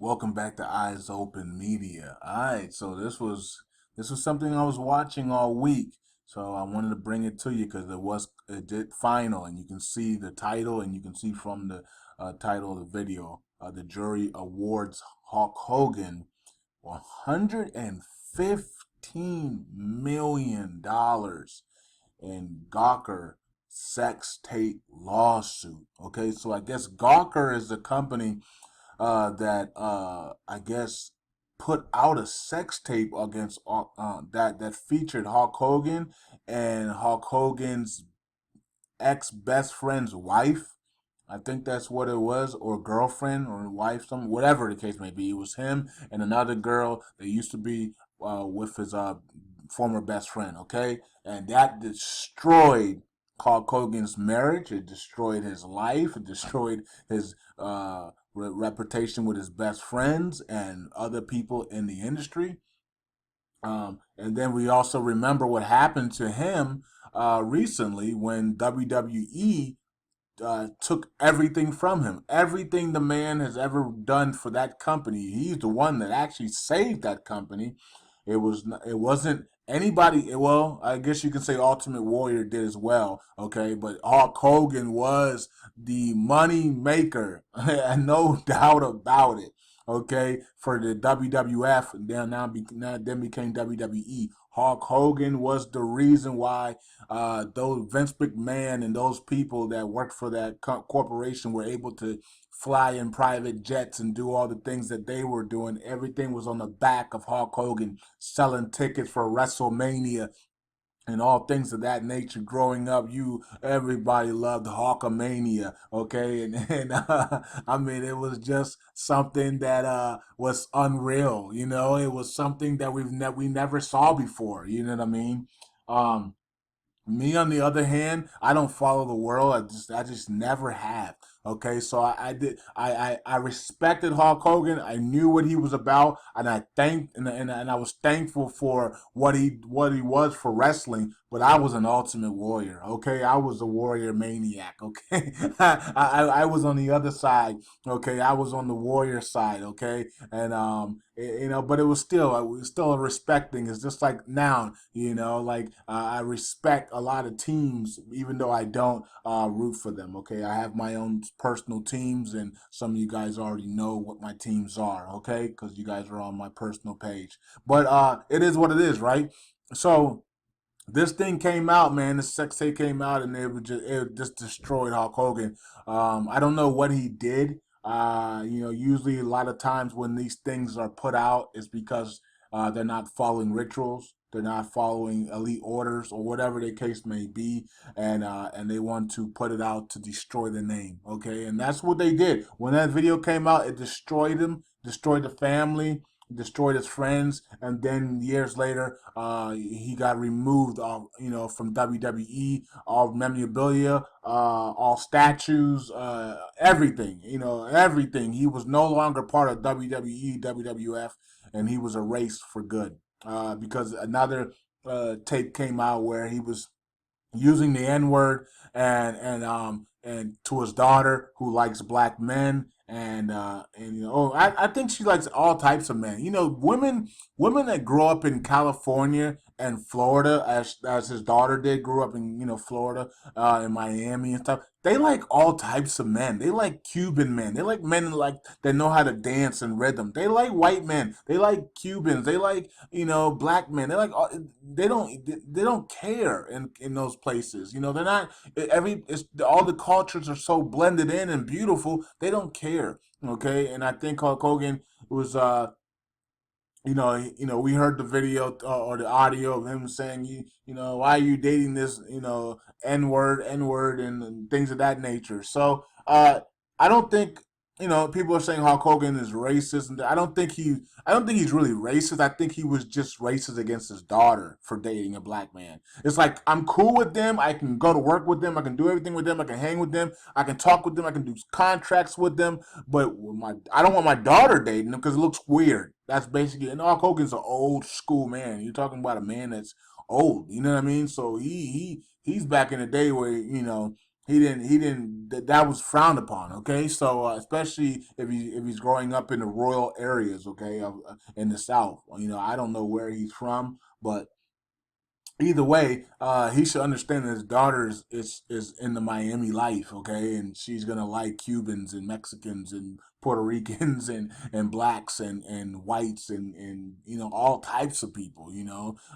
Welcome back to Eyes Open Media. All right, so this was something I was watching all week, so I wanted to bring it to you because it did final, and you can see the title, and you can see from the title of the video, the jury awards Hulk Hogan $115 million in Gawker sex tape lawsuit. Okay, so I guess Gawker is the company that I guess put out a sex tape against that featured Hulk Hogan and Hulk Hogan's ex best friend's wife. I think that's what it was, or girlfriend, or wife, some whatever the case may be. It was him and another girl that used to be with his former best friend. Okay, and that destroyed Hulk Hogan's marriage. It destroyed his life. It destroyed his reputation with his best friends and other people in the industry. And then we also remember what happened to him recently when WWE took everything from him. Everything the man has ever done for that company. He's the one that actually saved that company. It wasn't anybody. Well, I guess you can say Ultimate Warrior did as well. Okay, but Hulk Hogan was the money maker, and no doubt about it. Okay, for the WWF, then became WWE. Hulk Hogan was the reason why those Vince McMahon and those people that worked for that corporation were able to fly in private jets and do all the things that they were doing. Everything was on the back of Hulk Hogan selling tickets for WrestleMania and all things of that nature. Growing up, everybody loved Hulkamania, okay, and I mean it was just something that was unreal. It was something that we never saw before. You know what I mean? Um, Me, on the other hand, I don't follow the world. I just never have. Okay, so I did. I respected Hulk Hogan. I knew what he was about, and I thanked and I was thankful for what he was for wrestling. But I was an Ultimate Warrior. Okay, I was a warrior maniac. Okay, I was on the other side. Okay, I was on the warrior side. Okay, and but it was still a respecting. It's just like now, like I respect a lot of teams, even though I don't root for them. Okay, I have my own personal teams, and some of you guys already know what my teams are. Okay, because you guys are on my personal page. But it is what it is, right? So this thing came out, man. This sex tape came out, and it just destroyed Hulk Hogan. I don't know what he did. Usually a lot of times when these things are put out, it's because they're not following rituals. They're not following elite orders or whatever the case may be, and they want to put it out to destroy the name. Okay, and that's what they did. When that video came out, it destroyed him, destroyed the family, destroyed his friends, and then years later, he got removed, from WWE, all memorabilia, all statues, everything, everything. He was no longer part of WWE, WWF, and he was erased for good. Because another tape came out where he was using the N word and to his daughter who likes black men and I think she likes all types of men. Women that grow up in California and Florida as his daughter did, grew up in Florida, in Miami and stuff. They like all types of men. They like Cuban men. They like men like that know how to dance and rhythm. They like white men. They like Cubans. They like black men. They don't care in those places. They're not all the cultures are so blended in and beautiful. They don't care. Okay, and I think Hulk Hogan was we heard the video or the audio of him saying, why are you dating this, N word, and things of that nature. So, I don't think, people are saying Hulk Hogan is racist, and I don't think he's really racist. I think he was just racist against his daughter for dating a black man. It's like I'm cool with them. I can go to work with them. I can do everything with them. I can hang with them. I can talk with them. I can do contracts with them. But I don't want my daughter dating them because it looks weird. That's basically, and Hulk Hogan's an old school man. You're talking about a man that's old. You know what I mean? So he's back in the day where that was frowned upon. Okay, so especially if he's growing up in the royal areas, okay, in the South. I don't know where he's from, but either way, he should understand that his daughter is in the Miami life, okay, and she's gonna like Cubans and Mexicans and Puerto Ricans and blacks and whites and all types of people,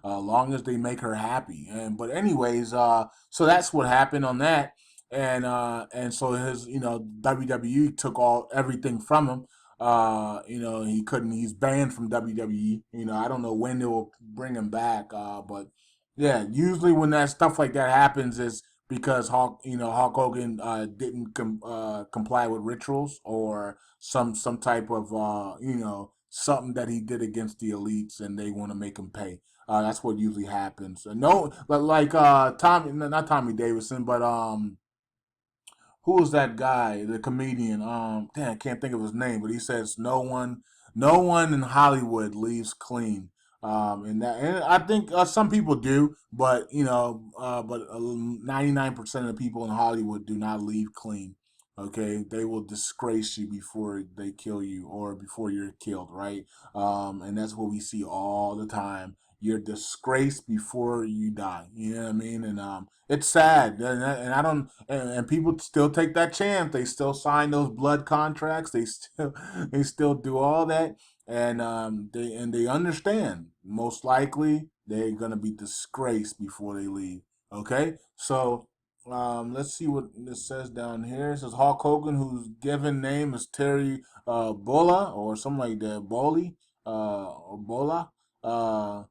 long as they make her happy. And but anyways, so that's what happened on that, and so his WWE took all everything from him. He couldn't. He's banned from WWE. I don't know when they will bring him back. But yeah, usually when that stuff like that happens is because Hulk Hogan didn't comply with rituals or some type of something that he did against the elites, and they want to make him pay. That's what usually happens. No, like Tommy, not Tommy Davidson, but who was that guy, the comedian? Damn, I can't think of his name, but he says no one in Hollywood leaves clean. And I think some people do, but 99% of the people in Hollywood do not leave clean. Okay, they will disgrace you before they kill you or before you're killed, right? And that's what we see all the time. You're disgraced before you die. You know what I mean? And it's sad, and I don't, and people still take that chance. They still sign those blood contracts. They still do all that, and they understand. Most likely, they're gonna be disgraced before they leave. Okay, so let's see what this says down here. It says Hulk Hogan, whose given name is Terry Bola or something like that, or Bola. Uh,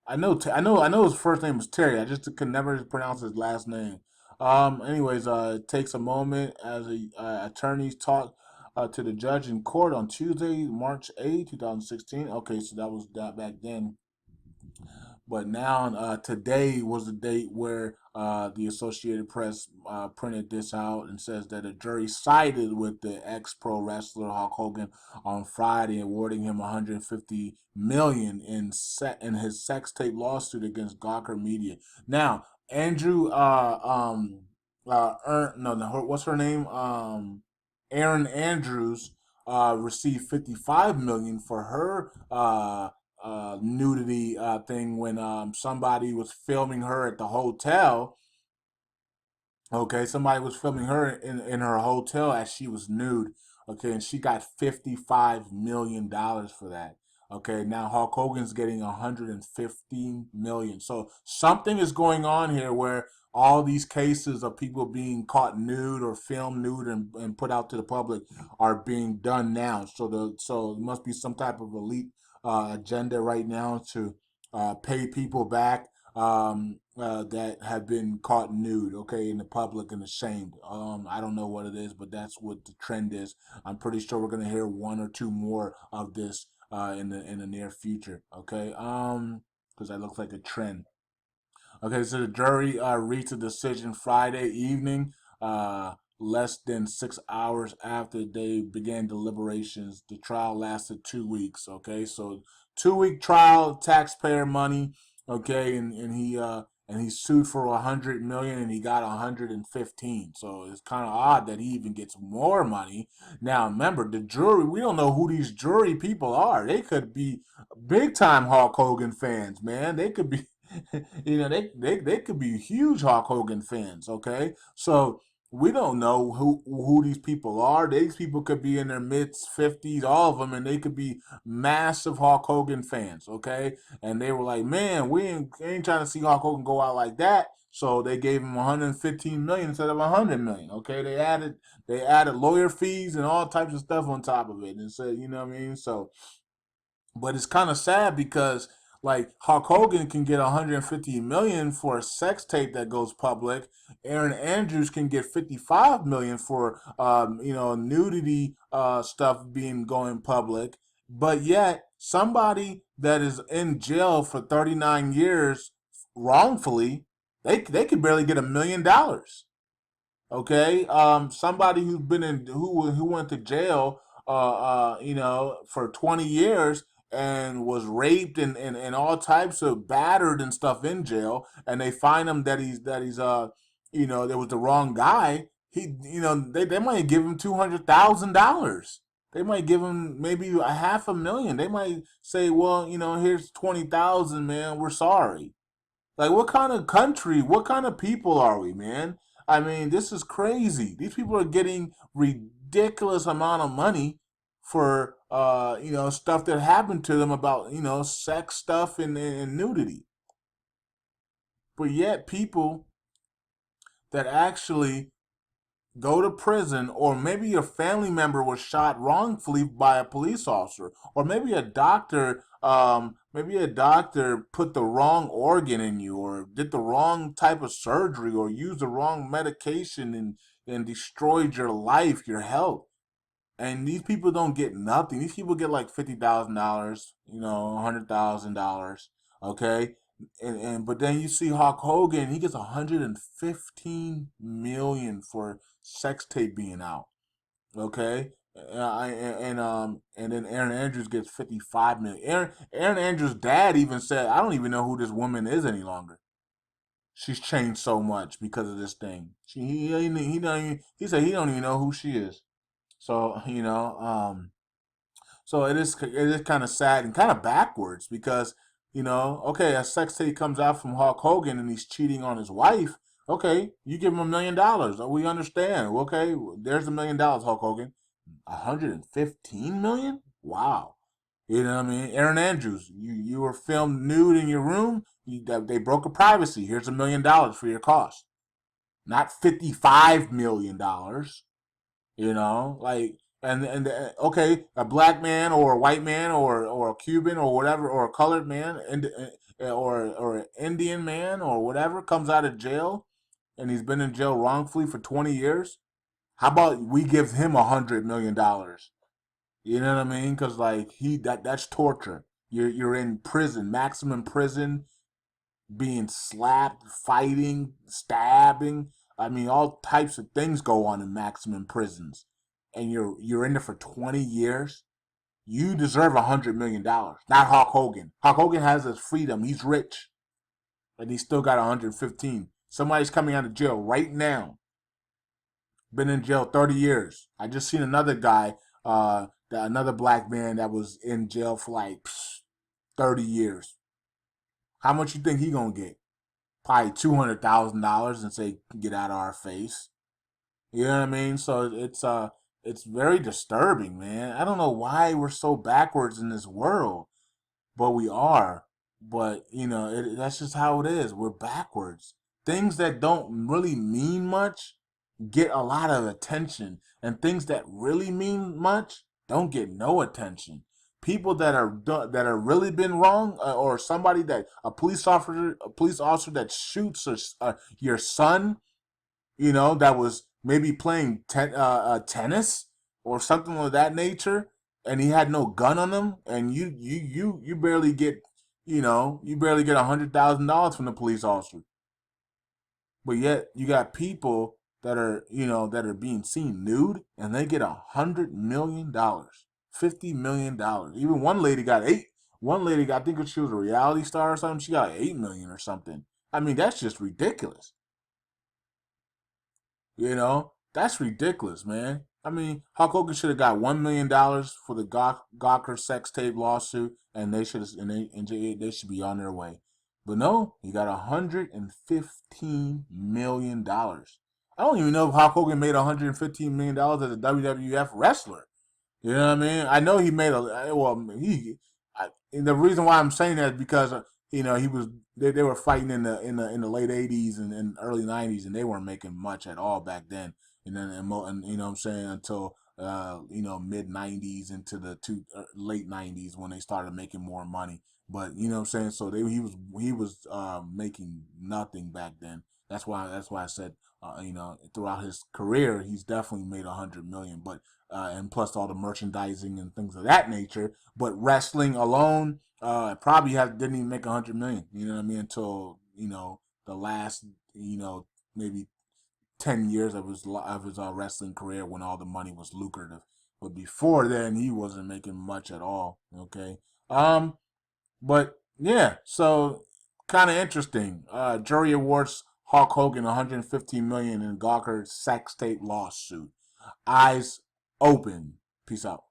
I know his first name was Terry. I just could never pronounce his last name. Anyways, it takes a moment as attorneys talk to the judge in court on Tuesday, March 8th, 2016. Okay, so that was that back then. But now, today was the date where the Associated Press printed this out and says that a jury sided with the ex-pro wrestler Hulk Hogan on Friday, awarding him 150 million in his sex tape lawsuit against Gawker Media. Now, Andrew, no, what's her name? Aaron Andrews received 55 million for her nudity thing when somebody was filming her at the hotel. Okay, somebody was filming her in her hotel as she was nude. Okay, and she got $55 million for that. Okay, now Hulk Hogan's getting 115 million. So something is going on here where all these cases of people being caught nude or filmed nude and put out to the public are being done now. So it must be some type of elite agenda right now to pay people back that have been caught nude, okay, in the public and ashamed. I don't know what it is, but that's what the trend is. I'm pretty sure we're gonna hear one or two more of this in the near future, okay? Because that looks like a trend. Okay, so the jury reached a decision Friday evening, less than 6 hours after they began deliberations. The trial lasted 2 weeks. Okay, so 2 week trial, taxpayer money. Okay, and he sued for 100 million and he got 115. So it's kind of odd that he even gets more money. Now remember, the jury. We don't know who these jury people are. They could be big time Hulk Hogan fans, man. They could be they could be huge Hulk Hogan fans. Okay, so we don't know who these people are. These people could be in their mid 50s, all of them, and they could be massive Hulk Hogan fans. Okay, and they were like, man, we ain't trying to see Hulk Hogan go out like that. So they gave him 115 million instead of 100 million. Okay, they added lawyer fees and all types of stuff on top of it, and said, you know what I mean. So but it's kind of sad because like Hulk Hogan can get 150 million for a sex tape that goes public. Aaron Andrews can get 55 million for nudity stuff being going public. But yet somebody that is in jail for 39 years wrongfully, they could barely get $1 million. Okay, somebody who went to jail, for 20 years and was raped and all types of battered and stuff in jail, and they find him that he's there was the wrong guy. they might give him $200,000. They might give him maybe a half a million. They might say, well, here's 20,000, man. We're sorry. Like, what kind of country, what kind of people are we, man? I mean, this is crazy. These people are getting ridiculous amount of money for stuff that happened to them about sex stuff and nudity. But yet people that actually go to prison, or maybe your family member was shot wrongfully by a police officer, or maybe a doctor put the wrong organ in you, or did the wrong type of surgery, or used the wrong medication and destroyed your life, your health. And these people don't get nothing. These people get like $50,000, $100,000. Okay, but then you see Hulk Hogan, he gets 115 million for sex tape being out. Okay, and then Aaron Andrews gets 55 million. Aaron Andrews' dad even said, "I don't even know who this woman is any longer. She's changed so much because of this thing." He said he don't even know who she is. So it is kind of sad and kind of backwards because okay, a sex tape comes out from Hulk Hogan and he's cheating on his wife. Okay, you give him $1 million. We understand. Okay, there's $1 million, Hulk Hogan. 115 million? Wow. You know what I mean? Aaron Andrews, you were filmed nude in your room. They broke a privacy. Here's $1 million for your cost. Not $55 million. Like, okay, a black man or a white man or a Cuban or whatever, or a colored man, or an Indian man or whatever, comes out of jail and he's been in jail wrongfully for 20 years. How about we give him $100 million? You know what I mean? Because like that's torture. You're in prison, maximum prison, being slapped, fighting, stabbing. I mean, all types of things go on in maximum prisons, and you're in there for 20 years. You deserve $100 million, not Hulk Hogan. Hulk Hogan has his freedom. He's rich, and he still got 115. Somebody's coming out of jail right now. Been in jail 30 years. I just seen another guy, another black man that was in jail for like 30 years. How much you think he gonna get? Probably $200,000 and say, "Get out of our face." You know what I mean? So it's very disturbing, man. I don't know why we're so backwards in this world, but we are. But that's just how it is. We're backwards. Things that don't really mean much get a lot of attention, and things that really mean much don't get no attention. People that are really been wrong, or somebody that a police officer that shoots your son, that was maybe playing tennis or something of that nature, and he had no gun on him, and you barely get $100,000 from the police officer. But yet you got people that are being seen nude, and they get $100 million, $50 million. Even one lady got eight. One lady got, I think she was a reality star or something. She got 8 million or something. I mean, that's just ridiculous. That's ridiculous, man. I mean, Hulk Hogan should have got $1 million for the Gawker sex tape lawsuit, and they should be on their way. But no, he got $115 million. I don't even know if Hulk Hogan made $115 million as a WWF wrestler. You know what I mean? I know he made a well. And the reason why I'm saying that is because they were fighting in the late '80s and early '90s, and they weren't making much at all back then. And then and you know what I'm saying, until mid '90s into the late '90s when they started making more money. But you know what I'm saying. So he was making nothing back then. That's why I said throughout his career he's definitely made 100 million. But and plus all the merchandising and things of that nature. But wrestling alone, probably didn't even make 100 million. You know what I mean? Until the last maybe 10 years of his wrestling career, when all the money was lucrative. But before then, he wasn't making much at all. Okay. But yeah, so kind of interesting. Jury awards Hulk Hogan 115 million in Gawker sex tape lawsuit. Eyes open. Peace out.